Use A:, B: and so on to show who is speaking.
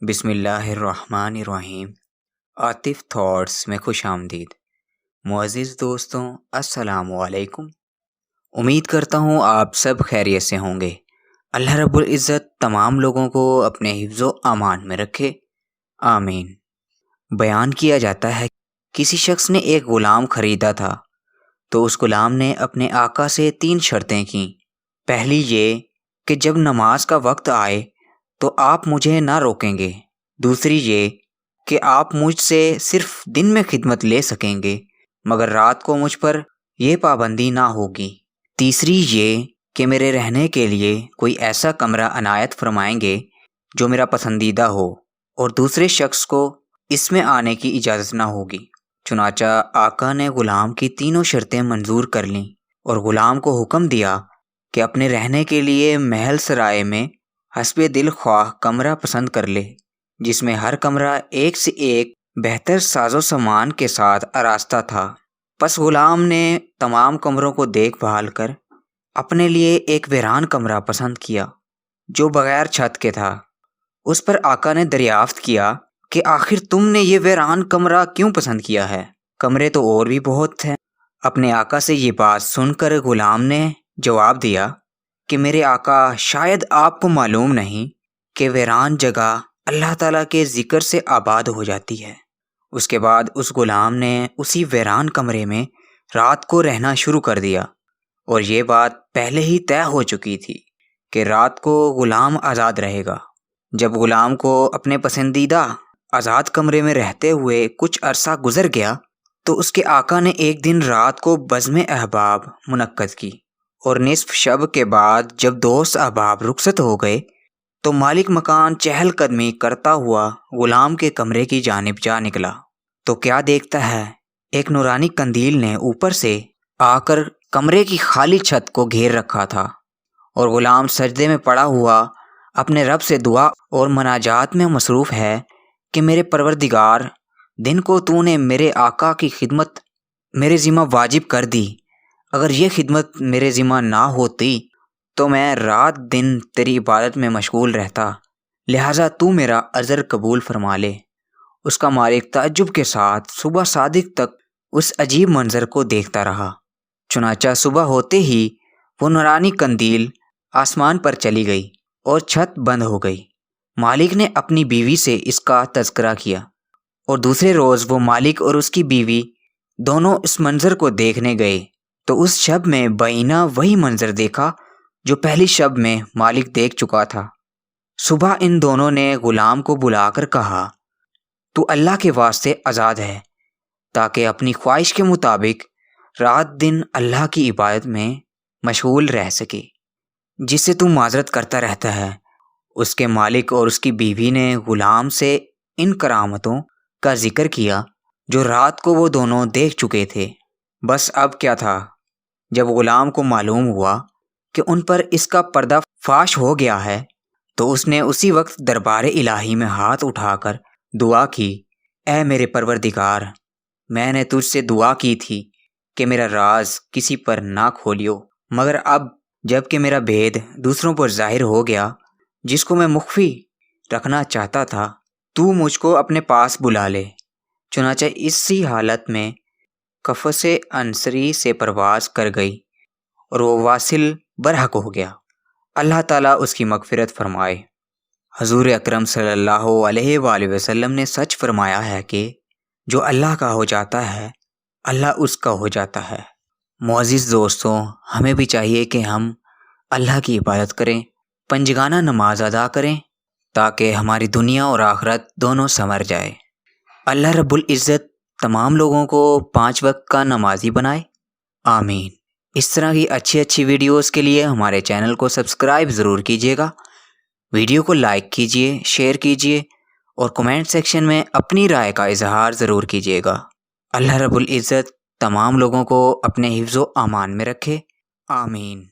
A: بسم اللہ الرحمن الرحیم۔ عاطف تھاٹس میں خوش آمدید۔ معزز دوستوں، السلام علیکم۔ امید کرتا ہوں آپ سب خیریت سے ہوں گے۔ اللہ رب العزت تمام لوگوں کو اپنے حفظ و امان میں رکھے، آمین۔ بیان کیا جاتا ہے کسی شخص نے ایک غلام خریدا تھا تو اس غلام نے اپنے آقا سے 3 شرطیں کیں۔ پہلی یہ کہ جب نماز کا وقت آئے تو آپ مجھے نہ روکیں گے۔ دوسری یہ کہ آپ مجھ سے صرف دن میں خدمت لے سکیں گے مگر رات کو مجھ پر یہ پابندی نہ ہوگی۔ تیسری یہ کہ میرے رہنے کے لیے کوئی ایسا کمرہ عنایت فرمائیں گے جو میرا پسندیدہ ہو اور دوسرے شخص کو اس میں آنے کی اجازت نہ ہوگی۔ چنانچہ آقا نے غلام کی تینوں شرطیں منظور کر لیں اور غلام کو حکم دیا کہ اپنے رہنے کے لیے محل سرائے میں حسب دل خواہ کمرہ پسند کر لے، جس میں ہر کمرہ ایک سے ایک بہتر ساز و سامان کے ساتھ آراستہ تھا۔ پس غلام نے تمام کمروں کو دیکھ بھال کر اپنے لیے ایک ویران کمرہ پسند کیا جو بغیر چھت کے تھا۔ اس پر آقا نے دریافت کیا کہ آخر تم نے یہ ویران کمرہ کیوں پسند کیا ہے؟ کمرے تو اور بھی بہت تھے۔ اپنے آقا سے یہ بات سن کر غلام نے جواب دیا کہ میرے آقا، شاید آپ کو معلوم نہیں کہ ویران جگہ اللہ تعالیٰ کے ذکر سے آباد ہو جاتی ہے۔ اس کے بعد اس غلام نے اسی ویران کمرے میں رات کو رہنا شروع کر دیا اور یہ بات پہلے ہی طے ہو چکی تھی کہ رات کو غلام آزاد رہے گا۔ جب غلام کو اپنے پسندیدہ آزاد کمرے میں رہتے ہوئے کچھ عرصہ گزر گیا تو اس کے آقا نے ایک دن رات کو بزم احباب منعقد کی اور نصف شب کے بعد جب دوست احباب رخصت ہو گئے تو مالک مکان چہل قدمی کرتا ہوا غلام کے کمرے کی جانب جا نکلا تو کیا دیکھتا ہے، ایک نورانی قندیل نے اوپر سے آ کر کمرے کی خالی چھت کو گھیر رکھا تھا اور غلام سجدے میں پڑا ہوا اپنے رب سے دعا اور مناجات میں مصروف ہے کہ میرے پروردگار، دن کو تو نے میرے آقا کی خدمت میرے ذمہ واجب کر دی۔ اگر یہ خدمت میرے ذمہ نہ ہوتی تو میں رات دن تیری عبادت میں مشغول رہتا، لہٰذا تو میرا عذر قبول فرما لے۔ اس کا مالک تعجب کے ساتھ صبح صادق تک اس عجیب منظر کو دیکھتا رہا۔ چنانچہ صبح ہوتے ہی وہ نورانی قندیل آسمان پر چلی گئی اور چھت بند ہو گئی۔ مالک نے اپنی بیوی سے اس کا تذکرہ کیا اور دوسرے روز وہ مالک اور اس کی بیوی دونوں اس منظر کو دیکھنے گئے تو اس شب میں بعینہ وہی منظر دیکھا جو پہلی شب میں مالک دیکھ چکا تھا۔ صبح ان دونوں نے غلام کو بلا کر کہا، تو اللہ کے واسطے آزاد ہے تاکہ اپنی خواہش کے مطابق رات دن اللہ کی عبادت میں مشغول رہ سکے، جس سے تو معذرت کرتا رہتا ہے۔ اس کے مالک اور اس کی بیوی نے غلام سے ان کرامتوں کا ذکر کیا جو رات کو وہ دونوں دیکھ چکے تھے۔ بس اب کیا تھا، جب غلام کو معلوم ہوا کہ ان پر اس کا پردہ فاش ہو گیا ہے تو اس نے اسی وقت دربار الہی میں ہاتھ اٹھا کر دعا کی، اے میرے پروردگار، میں نے تجھ سے دعا کی تھی کہ میرا راز کسی پر نہ کھولیو، مگر اب جب کہ میرا بھید دوسروں پر ظاہر ہو گیا جس کو میں مخفی رکھنا چاہتا تھا، تو مجھ کو اپنے پاس بلا لے۔ چنانچہ اسی حالت میں قفس انصری سے پرواز کر گئی اور وہ واصل برحق ہو گیا۔ اللہ تعالیٰ اس کی مغفرت فرمائے۔ حضور اکرم صلی اللہ علیہ وآلہ وسلم نے سچ فرمایا ہے کہ جو اللہ کا ہو جاتا ہے اللہ اس کا ہو جاتا ہے۔ معزز دوستوں، ہمیں بھی چاہیے کہ ہم اللہ کی عبادت کریں، پنجگانہ نماز ادا کریں تاکہ ہماری دنیا اور آخرت دونوں سنور جائے۔ اللہ رب العزت تمام لوگوں کو 5 وقت کا نمازی بنائے، آمین۔ اس طرح کی اچھی ویڈیوز کے لیے ہمارے چینل کو سبسکرائب ضرور کیجیے گا، ویڈیو کو لائک کیجیے، شیئر کیجیے اور کمنٹ سیکشن میں اپنی رائے کا اظہار ضرور کیجیے گا۔ اللہ رب العزت تمام لوگوں کو اپنے حفظ و امان میں رکھے، آمین۔